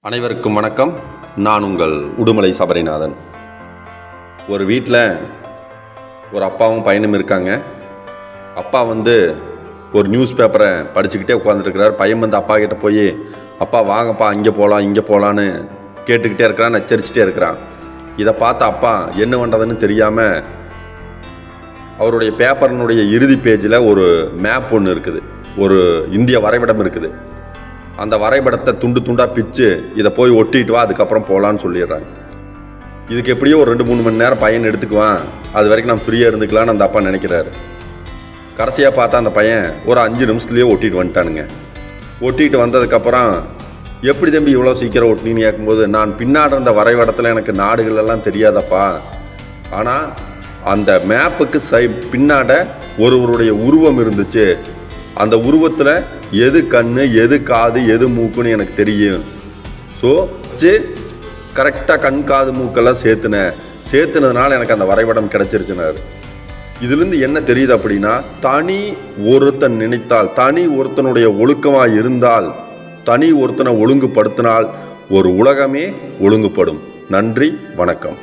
அனைவருக்கும் வணக்கம். நான் உங்கள் உடுமலை சபரிநாதன். ஒரு வீட்டில் ஒரு அப்பாவும் பையனும் இருக்காங்க. அப்பா ஒரு நியூஸ் பேப்பரை படிச்சுக்கிட்டே உட்காந்துருக்கிறார். பையன் அப்பா கிட்ட போய், அப்பா வாங்கப்பா இங்கே போகலாம் இங்கே போகலான்னு கேட்டுக்கிட்டே இருக்கிறான், நச்சரிச்சுட்டே இருக்கிறான். இதை பார்த்த அப்பா என்ன பண்ணுறதுன்னு தெரியாமல் அவருடைய பேப்பரினுடைய இறுதி பேஜில் ஒரு மேப் ஒன்று இருக்குது, ஒரு இந்திய வரைபடம் இருக்குது. அந்த வரைபடத்தை துண்டு துண்டாக பிச்சு இதை போய் ஒட்டிட்டு வா, அதுக்கப்புறம் போகலான்னு சொல்லிடுறாங்க. இதுக்கு எப்படியோ ஒரு 2-3 மணி நேரம் பையன் எடுத்துக்குவான், அது வரைக்கும் நான் ஃப்ரீயாக இருந்துக்கலான்னு அந்த அப்பா நினைக்கிறாரு. கடைசியாக பார்த்தா அந்த பையன் ஒரு 5 நிமிஷத்துலேயே ஒட்டிட்டு வந்துட்டானுங்க. ஒட்டிட்டு வந்ததுக்கப்புறம், எப்படி தம்பி இவ்வளோ சீக்கிரம் ஒட்டினின்னு கேட்கும்போது, நான் பின்னாடி இருந்த வரைபடத்தில் எனக்கு நாடுகளெல்லாம் தெரியாதப்பா, ஆனால் அந்த மேப்புக்கு பின்னாட ஒருவருடைய உருவம் இருந்துச்சு, அந்த உருவத்தில் எது கண்ணு எது காது எது மூக்குன்னு எனக்கு தெரியும். ஸோ கரெக்டாக கண் காது மூக்கெல்லாம் சேர்த்துனதுனால எனக்கு அந்த வரைபடம் கிடைச்சிருச்சுனாரு. இதுலேருந்து என்ன தெரியுது அப்படின்னா, தனி ஒருத்தன் நினைத்தால், தனி ஒருத்தனுடைய ஒழுக்கமாக இருந்தால், தனி ஒருத்தனை ஒழுங்குபடுத்தினால் ஒரு உலகமே ஒழுங்குபடும். நன்றி, வணக்கம்.